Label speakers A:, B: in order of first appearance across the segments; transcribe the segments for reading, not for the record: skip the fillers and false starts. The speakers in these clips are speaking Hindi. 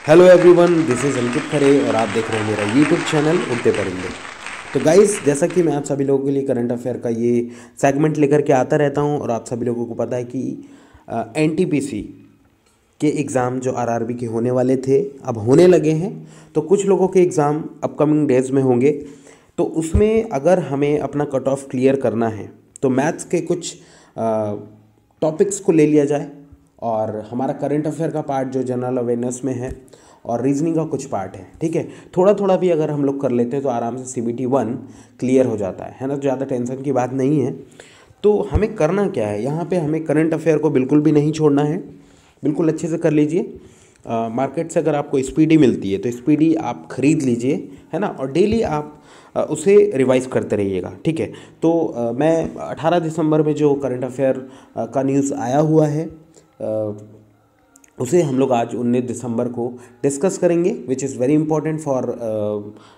A: हेलो एवरीवन, दिस इज़ अंकित खरे और आप देख रहे हैं मेरा यूट्यूब चैनल उड़ते परिंदे। तो गाइस, जैसा कि मैं आप सभी लोगों के लिए करंट अफेयर का ये सेगमेंट लेकर के आता रहता हूं और आप सभी लोगों को पता है कि एनटीपीसी के एग्ज़ाम जो आरआरबी के होने वाले थे अब होने लगे हैं। तो कुछ लोगों के एग्ज़ाम अपकमिंग डेज में होंगे। तो उसमें अगर हमें अपना कट ऑफ क्लियर करना है तो मैथ्स के कुछ टॉपिक्स को ले लिया जाए और हमारा करंट अफेयर का पार्ट जो जनरल अवेयरनेस में है और रीजनिंग का कुछ पार्ट है। ठीक है, थोड़ा थोड़ा भी अगर हम लोग कर लेते हैं तो आराम से CBT 1 क्लियर हो जाता है ना। तो ज़्यादा टेंशन की बात नहीं है। तो हमें करना क्या है यहाँ पे, हमें करंट अफेयर को बिल्कुल भी नहीं छोड़ना है। बिल्कुल अच्छे से कर लीजिए। मार्केट से अगर आपको स्पीडी मिलती है तो स्पीडी आप खरीद लीजिए, है ना। और डेली आप उसे रिवाइज करते रहिएगा। ठीक है, तो मैं 18 दिसंबर में जो करंट अफेयर का न्यूज़ आया हुआ है उसे हम लोग आज 19 दिसंबर को डिस्कस करेंगे, विच is very important for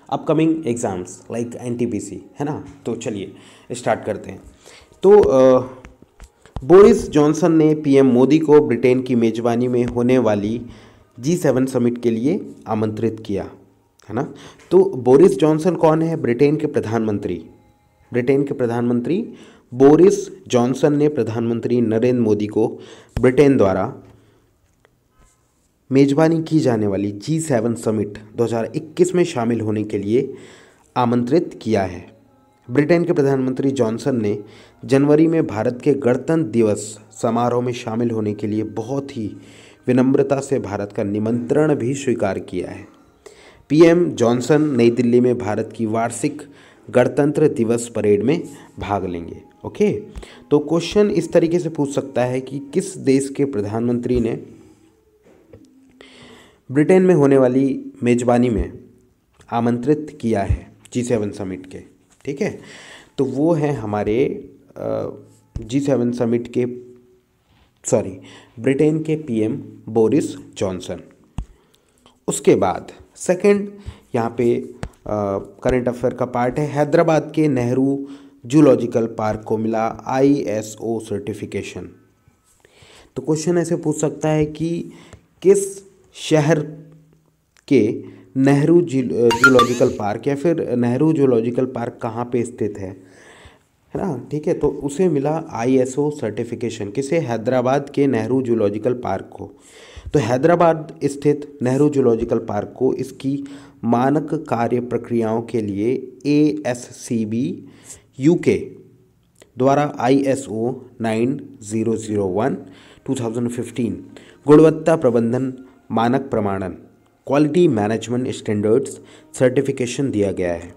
A: upcoming exams like NTPC, है ना। तो चलिए स्टार्ट करते हैं। तो बोरिस जॉनसन ने पीएम मोदी को ब्रिटेन की मेज़बानी में होने वाली G7 समिट के लिए आमंत्रित किया, है ना। तो बोरिस जॉनसन कौन है? ब्रिटेन के प्रधानमंत्री। ब्रिटेन के प्रधानमंत्री बोरिस जॉनसन ने प्रधानमंत्री नरेंद्र मोदी को ब्रिटेन द्वारा मेज़बानी की जाने वाली G7 समिट 2021 में शामिल होने के लिए आमंत्रित किया है। ब्रिटेन के प्रधानमंत्री जॉनसन ने जनवरी में भारत के गणतंत्र दिवस समारोह में शामिल होने के लिए बहुत ही विनम्रता से भारत का निमंत्रण भी स्वीकार किया है। पीएम जॉनसन नई दिल्ली में भारत की वार्षिक गणतंत्र दिवस परेड में भाग लेंगे। ओके, तो क्वेश्चन इस तरीके से पूछ सकता है कि किस देश के प्रधानमंत्री ने ब्रिटेन में होने वाली मेज़बानी में आमंत्रित किया है G7 समिट के। ठीक है, तो वो है हमारे G7 समिट के ब्रिटेन के पीएम बोरिस जॉनसन। उसके बाद सेकंड यहाँ पे करंट अफेयर का पार्ट है, हैदराबाद के नेहरू जूलॉजिकल पार्क को मिला ISO सर्टिफिकेशन। तो क्वेश्चन ऐसे पूछ सकता है कि किस शहर के नेहरू जूलॉजिकल पार्क या फिर नेहरू जूलॉजिकल पार्क कहाँ पे स्थित है ना। ठीक है, तो उसे मिला ISO सर्टिफिकेशन। किसे? हैदराबाद के नेहरू जूलॉजिकल पार्क को। तो हैदराबाद स्थित नेहरू जूलॉजिकल पार्क को इसकी मानक कार्य प्रक्रियाओं के लिए ASCB UK द्वारा ISO 9001 2015 गुणवत्ता प्रबंधन मानक प्रमाणन क्वालिटी मैनेजमेंट स्टैंडर्ड्स सर्टिफिकेशन दिया गया है।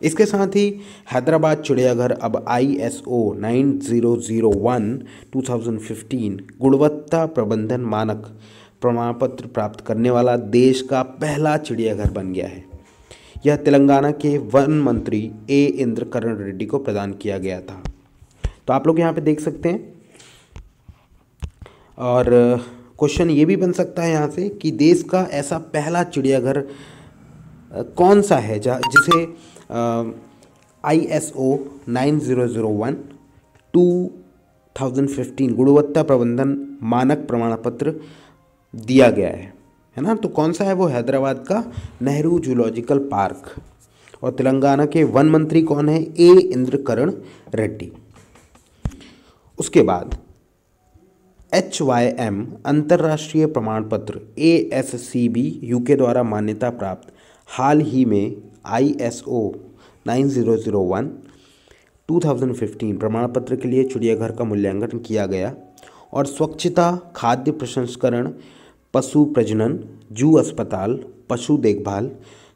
A: इसके साथ ही हैदराबाद चिड़ियाघर अब ISO 9001 2015 गुणवत्ता प्रबंधन मानक प्रमाण पत्र प्राप्त करने वाला देश का पहला चिड़ियाघर बन गया है। यह तेलंगाना के वन मंत्री A इंद्रकरण रेड्डी को प्रदान किया गया था। तो आप लोग यहाँ पे देख सकते हैं। और क्वेश्चन ये भी बन सकता है यहाँ से कि देश का ऐसा पहला चिड़ियाघर कौन सा है जिसे ISO 9001 2015 गुणवत्ता प्रबंधन मानक प्रमाण पत्र दिया गया है ना। तो कौन सा है वो? हैदराबाद का नेहरू जूलॉजिकल पार्क। और तेलंगाना के वन मंत्री कौन है? A इंद्रकरण रेड्डी। उसके बाद HYM अंतर्राष्ट्रीय प्रमाण पत्र ASCB UK द्वारा मान्यता प्राप्त हाल ही में ISO 9001 2015 प्रमाण पत्र के लिए चिड़ियाघर का मूल्यांकन किया गया और स्वच्छता, खाद्य प्रसंस्करण, पशु प्रजनन, जू अस्पताल, पशु देखभाल,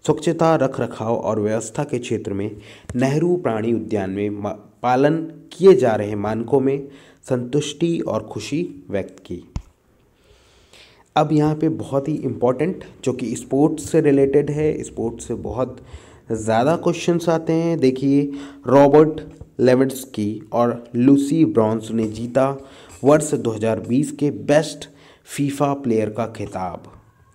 A: स्वच्छता, रख रखाव और व्यवस्था के क्षेत्र में नेहरू प्राणी उद्यान में पालन किए जा रहे मानकों में संतुष्टि और खुशी व्यक्त की। अब यहाँ पे बहुत ही इम्पोर्टेंट जो कि स्पोर्ट्स से रिलेटेड है, स्पोर्ट्स से बहुत ज़्यादा क्वेश्चंस आते हैं। देखिए, रॉबर्ट लेवेंडस्की और लूसी ब्रॉन्स ने जीता वर्ष 2020 के बेस्ट फीफा प्लेयर का खिताब।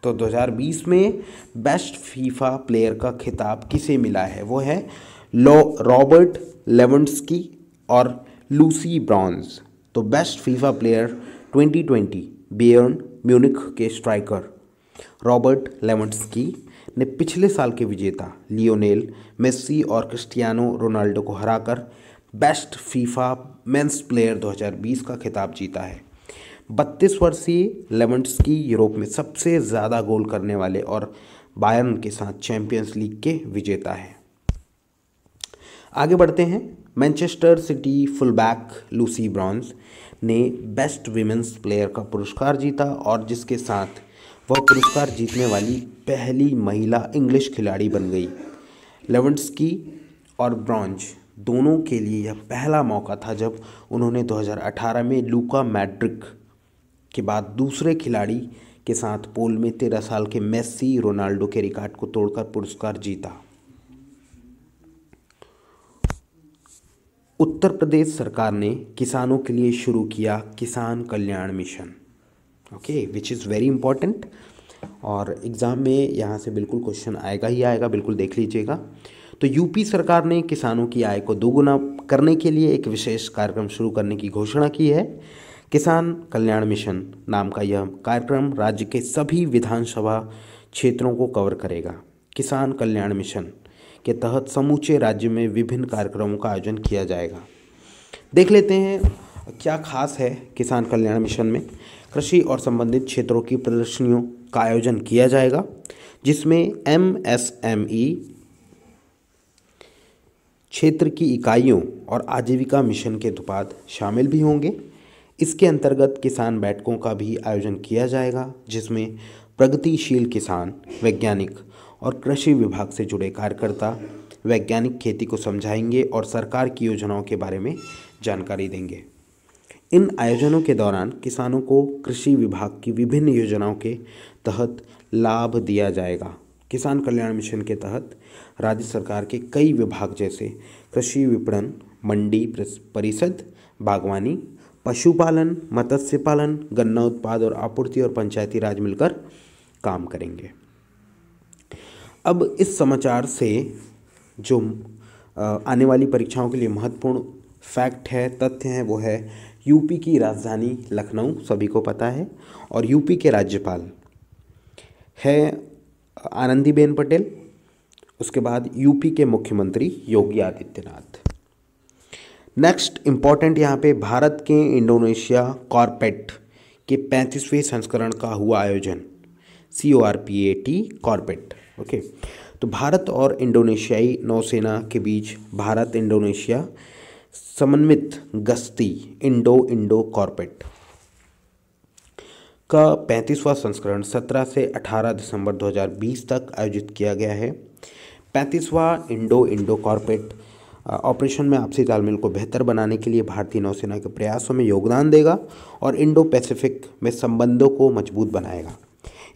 A: तो 2020 में बेस्ट फीफा प्लेयर का खिताब किसे मिला है? वो है रॉबर्ट लेवेंडस्की और लूसी ब्रॉन्स। तो best FIFA player 2020 Bayern Munich के स्ट्राइकर रॉबर्ट लेवेंडस्की ने पिछले साल के विजेता लियोनेल मेस्सी और क्रिस्टियानो रोनाल्डो को हराकर बेस्ट फीफा मेंस प्लेयर 2020 का खिताब जीता है। 32 वर्षीय लेवेंडस्की यूरोप में सबसे ज़्यादा गोल करने वाले और बायर्न के साथ चैंपियंस लीग के विजेता हैं। आगे बढ़ते हैं। Manchester city full-back Lucy bronze ने बेस्ट विमेंस प्लेयर का पुरस्कार जीता और जिसके साथ वह पुरस्कार जीतने वाली पहली महिला इंग्लिश खिलाड़ी बन गई। लेवेंडस्की और ब्रॉन्ज दोनों के लिए यह पहला मौका था जब उन्होंने 2018 में लूका मैड्रिक के बाद दूसरे खिलाड़ी के साथ पोल में 13 साल के मेस्सी रोनाल्डो के रिकॉर्ड को तोड़कर पुरस्कार जीता। उत्तर प्रदेश सरकार ने किसानों के लिए शुरू किया Kisan Kalyan mission, okay, which is very important और एग्ज़ाम में यहाँ से बिल्कुल क्वेश्चन आएगा ही आएगा, बिल्कुल देख लीजिएगा। तो यूपी सरकार ने किसानों की आय को दोगुना करने के लिए एक विशेष कार्यक्रम शुरू करने की घोषणा की है। किसान कल्याण मिशन नाम का यह कार्यक्रम राज्य के सभी विधानसभा क्षेत्रों को कवर करेगा। किसान कल्याण मिशन के तहत समूचे राज्य में विभिन्न कार्यक्रमों का आयोजन किया जाएगा। देख लेते हैं क्या खास है किसान कल्याण मिशन में। कृषि और संबंधित क्षेत्रों की प्रदर्शनियों का आयोजन किया जाएगा जिसमें MSME क्षेत्र की इकाइयों और आजीविका मिशन के उत्पाद शामिल भी होंगे। इसके अंतर्गत किसान बैठकों का भी आयोजन किया जाएगा जिसमें प्रगतिशील किसान, वैज्ञानिक और कृषि विभाग से जुड़े कार्यकर्ता वैज्ञानिक खेती को समझाएंगे और सरकार की योजनाओं के बारे में जानकारी देंगे। इन आयोजनों के दौरान किसानों को कृषि विभाग की विभिन्न योजनाओं के तहत लाभ दिया जाएगा। किसान कल्याण मिशन के तहत राज्य सरकार के कई विभाग जैसे कृषि विपणन, मंडी परिषद, बागवानी, पशुपालन, मत्स्य पालन, गन्ना उत्पाद और आपूर्ति और पंचायती राज मिलकर काम करेंगे। अब इस समाचार से जो आने वाली परीक्षाओं के लिए महत्वपूर्ण फैक्ट है, तथ्य हैं, वो है यूपी की राजधानी लखनऊ, सभी को पता है, और यूपी के राज्यपाल है आनंदीबेन पटेल। उसके बाद यूपी के मुख्यमंत्री योगी आदित्यनाथ। नेक्स्ट इम्पॉर्टेंट यहाँ पे भारत के इंडोनेशिया कॉर्पेट के 35वें संस्करण का हुआ आयोजन, CORPAT कॉर्पेट, ओके। तो भारत और इंडोनेशियाई नौसेना के बीच भारत इंडोनेशिया समन्वित गश्ती इंडो कॉर्पेट का 35वां संस्करण 17 से 18 दिसंबर 2020 तक आयोजित किया गया है। 35वां इंडो कॉर्पेट ऑपरेशन में आपसी तालमेल को बेहतर बनाने के लिए भारतीय नौसेना के प्रयासों में योगदान देगा और इंडो पैसिफिक में संबंधों को मजबूत बनाएगा।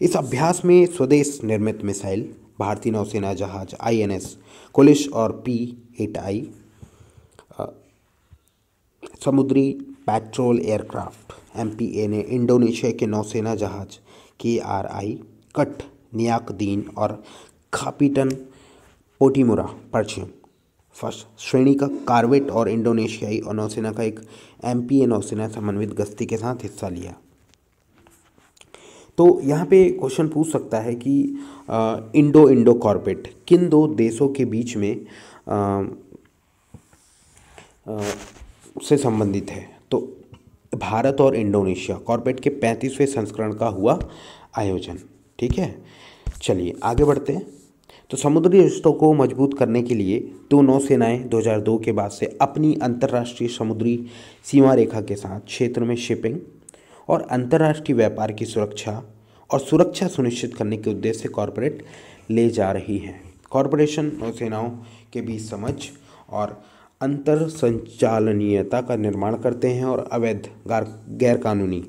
A: इस अभ्यास में स्वदेश निर्मित मिसाइल, भारतीय नौसेना जहाज INS कुलिश और P-8I, समुद्री पेट्रोल एयरक्राफ्ट MPA ने इंडोनेशिया के नौसेना जहाज KRI कट नियाकदीन और खापीटन पोटीमुरा परचिम फर्स्ट श्रेणी का कार्वेट और इंडोनेशियाई और नौसेना का एक MPA नौसेना समन्वित गश्ती के साथ हिस्सा लिया। तो यहाँ पे क्वेश्चन पूछ सकता है कि इंडो कॉर्पेट किन दो देशों के बीच में से संबंधित है। तो भारत और इंडोनेशिया कॉर्पेट के 35वें संस्करण का हुआ आयोजन, ठीक है। चलिए आगे बढ़ते हैं। तो समुद्री रिश्तों को मजबूत करने के लिए दो नौसेनाएं 2002 के बाद से अपनी अंतर्राष्ट्रीय समुद्री सीमा रेखा के साथ क्षेत्र में शिपिंग और अंतर्राष्ट्रीय व्यापार की सुरक्षा सुनिश्चित करने के उद्देश्य से कॉर्पोरेट ले जा रही हैं। कॉरपोरेशन नौसेनाओं के बीच समझ और अंतर संचालनीयता का निर्माण करते हैं और अवैध गैरकानूनी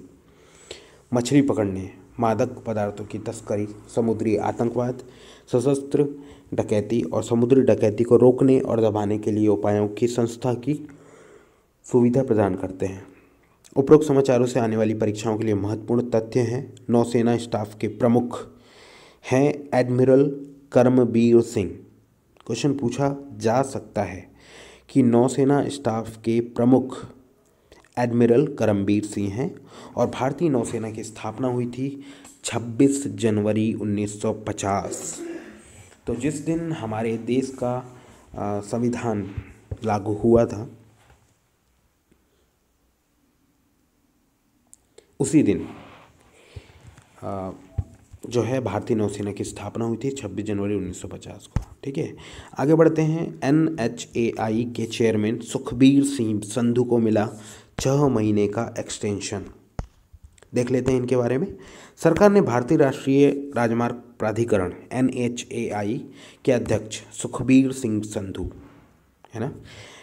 A: मछली पकड़ने, मादक पदार्थों की तस्करी, समुद्री आतंकवाद, सशस्त्र डकैती और समुद्री डकैती को रोकने और दबाने के लिए उपायों की संस्था की सुविधा प्रदान करते हैं। उपरोक्त समाचारों से आने वाली परीक्षाओं के लिए महत्वपूर्ण तथ्य हैं। नौसेना स्टाफ के प्रमुख हैं एडमिरल करमबीर सिंह। क्वेश्चन पूछा जा सकता है कि नौसेना स्टाफ के प्रमुख एडमिरल करमबीर सिंह हैं और भारतीय नौसेना की स्थापना हुई थी 26 जनवरी 1950। तो जिस दिन हमारे देश का संविधान लागू हुआ था, उसी दिन जो है भारतीय नौसेना की स्थापना हुई थी 26 जनवरी 1950 को। ठीक है, आगे बढ़ते हैं। NHAI के चेयरमैन सुखबीर सिंह संधू को मिला 6 महीने का एक्सटेंशन। देख लेते हैं इनके बारे में। सरकार ने भारतीय राष्ट्रीय राजमार्ग प्राधिकरण NHAI के अध्यक्ष सुखबीर सिंह संधू, है ना,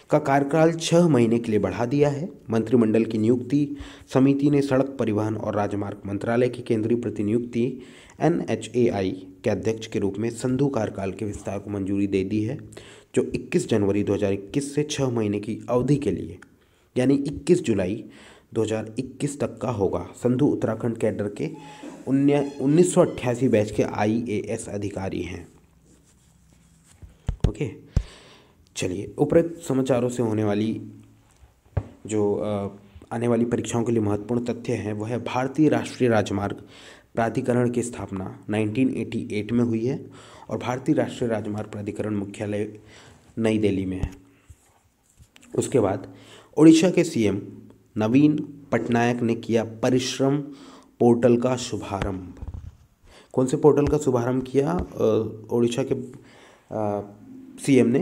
A: का कार्यकाल 6 महीने के लिए बढ़ा दिया है। मंत्रिमंडल की नियुक्ति समिति ने सड़क परिवहन और राजमार्ग मंत्रालय की केंद्रीय प्रतिनियुक्ति NHAI के अध्यक्ष के रूप में संधू कार्यकाल के विस्तार को मंजूरी दे दी है, जो 21 जनवरी 2021 से 6 महीने की अवधि के लिए यानी 21 जुलाई 2021 तक का होगा। संधू उत्तराखंड कैडर के 1988 बैच के IAS अधिकारी हैं। ओके, चलिए, उपरोक्त समाचारों से होने वाली जो आने वाली परीक्षाओं के लिए महत्वपूर्ण तथ्य हैं वह है भारतीय राष्ट्रीय राजमार्ग प्राधिकरण की स्थापना 1988 में हुई है और भारतीय राष्ट्रीय राजमार्ग प्राधिकरण मुख्यालय नई दिल्ली में है। उसके बाद ओडिशा के CM नवीन पटनायक ने किया परिश्रम पोर्टल का शुभारंभ। कौन से पोर्टल का शुभारंभ किया? ओडिशा के CM ने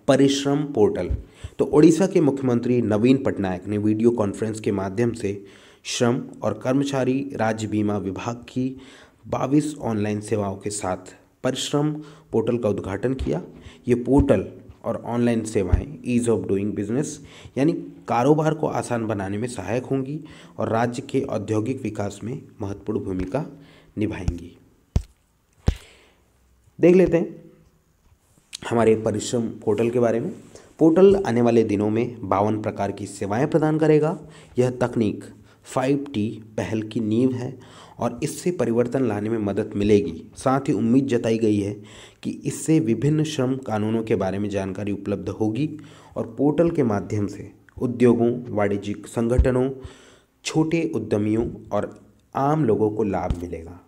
A: परिश्रम पोर्टल। तो ओडिशा के मुख्यमंत्री नवीन पटनायक ने वीडियो कॉन्फ्रेंस के माध्यम से श्रम और कर्मचारी राज्य बीमा विभाग की 22 ऑनलाइन सेवाओं के साथ परिश्रम पोर्टल का उद्घाटन किया। ये पोर्टल और ऑनलाइन सेवाएं ईज़ ऑफ डूइंग बिजनेस यानी कारोबार को आसान बनाने में सहायक होंगी और राज्य के औद्योगिक विकास में महत्वपूर्ण भूमिका निभाएंगी। देख लेते हैं हमारे परिश्रम पोर्टल के बारे में। पोर्टल आने वाले दिनों में 52 प्रकार की सेवाएं प्रदान करेगा। यह तकनीक 5T पहल की नींव है और इससे परिवर्तन लाने में मदद मिलेगी। साथ ही उम्मीद जताई गई है कि इससे विभिन्न श्रम कानूनों के बारे में जानकारी उपलब्ध होगी और पोर्टल के माध्यम से उद्योगों, वाणिज्यिक संगठनों, छोटे उद्यमियों और आम लोगों को लाभ मिलेगा।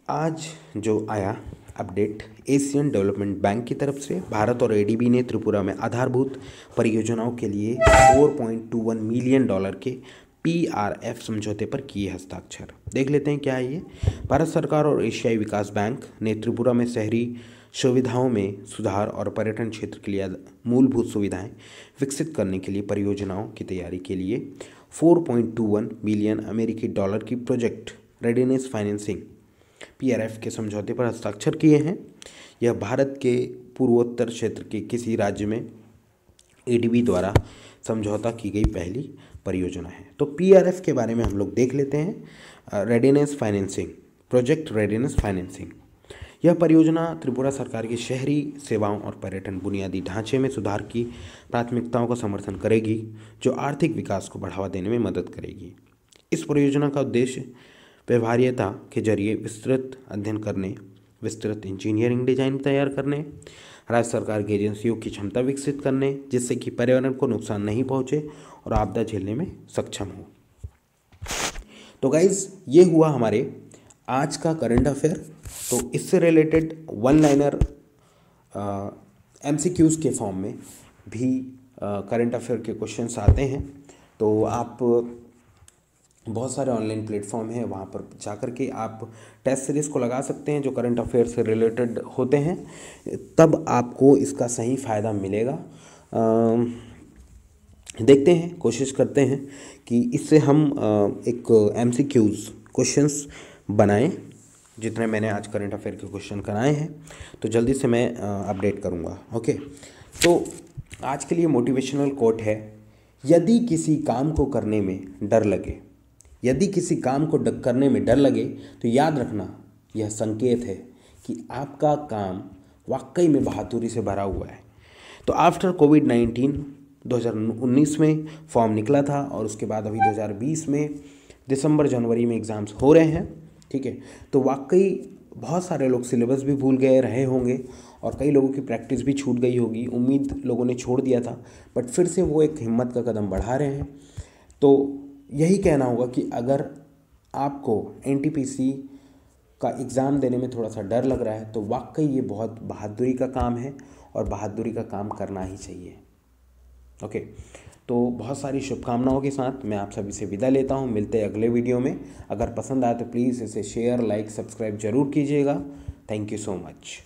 A: आज जो आया अपडेट एशियन डेवलपमेंट बैंक की तरफ से, भारत और ADB ने त्रिपुरा में आधारभूत परियोजनाओं के लिए $4.21 मिलियन के PRF समझौते पर किए हस्ताक्षर। देख लेते हैं क्या है ये। भारत सरकार और एशियाई विकास बैंक ने त्रिपुरा में शहरी सुविधाओं में सुधार और पर्यटन क्षेत्र के लिए मूलभूत सुविधाएं विकसित करने के लिए परियोजनाओं की तैयारी के लिए $4.21 मिलियन की प्रोजेक्ट रेडीनेस फाइनेंसिंग PRF के समझौते पर हस्ताक्षर किए हैं। यह भारत के पूर्वोत्तर क्षेत्र के किसी राज्य में ADB द्वारा समझौता की गई पहली परियोजना है। तो PRF के बारे में हम लोग देख लेते हैं। Readiness financing, project readiness financing, यह परियोजना त्रिपुरा सरकार की शहरी सेवाओं और पर्यटन बुनियादी ढांचे में सुधार की प्राथमिकताओं का समर्थन करेगी, जो आर्थिक विकास को बढ़ावा देने में मदद करेगी। इस परियोजना का उद्देश्य व्यवहार्यता के जरिए विस्तृत अध्ययन करने, विस्तृत इंजीनियरिंग डिजाइन तैयार करने, राज्य सरकार की एजेंसियों की क्षमता विकसित करने जिससे कि पर्यावरण को नुकसान नहीं पहुंचे और आपदा झेलने में सक्षम हो। तो गाइज, ये हुआ हमारे आज का करंट अफेयर। तो इससे रिलेटेड वन लाइनर MCQs के फॉर्म में भी करंट अफेयर के क्वेश्चंस आते हैं। तो आप बहुत सारे ऑनलाइन प्लेटफॉर्म हैं, वहाँ पर जाकर के आप टेस्ट सीरीज़ को लगा सकते हैं जो करंट अफेयर से रिलेटेड होते हैं, तब आपको इसका सही फ़ायदा मिलेगा। देखते हैं, कोशिश करते हैं कि इससे हम एक MCQs क्वेश्चंस बनाएं। जितने मैंने आज करंट अफेयर के क्वेश्चन कराए हैं तो जल्दी से मैं अपडेट करूँगा। ओके, तो आज के लिए मोटिवेशनल कोट है, यदि किसी काम को करने में डर लगे, यदि किसी काम को करने में डर लगे तो याद रखना यह संकेत है कि आपका काम वाकई में बहादुरी से भरा हुआ है। तो आफ्टर कोविड-19 2019 में फॉर्म निकला था और उसके बाद अभी 2020 में दिसंबर जनवरी में एग्ज़ाम्स हो रहे हैं। ठीक है, तो वाकई बहुत सारे लोग सिलेबस भी भूल गए रहे होंगे और कई लोगों की प्रैक्टिस भी छूट गई होगी। उम्मीद लोगों ने छोड़ दिया था, बट फिर से वो एक हिम्मत का कदम बढ़ा रहे हैं। तो यही कहना होगा कि अगर आपको एनटीपीसी का एग्ज़ाम देने में थोड़ा सा डर लग रहा है तो वाकई ये बहुत बहादुरी का काम है और बहादुरी का काम करना ही चाहिए। ओके, तो बहुत सारी शुभकामनाओं के साथ मैं आप सभी से विदा लेता हूँ। मिलते हैं अगले वीडियो में। अगर पसंद आए तो प्लीज़ इसे शेयर, लाइक, सब्सक्राइब जरूर कीजिएगा। Thank you so much.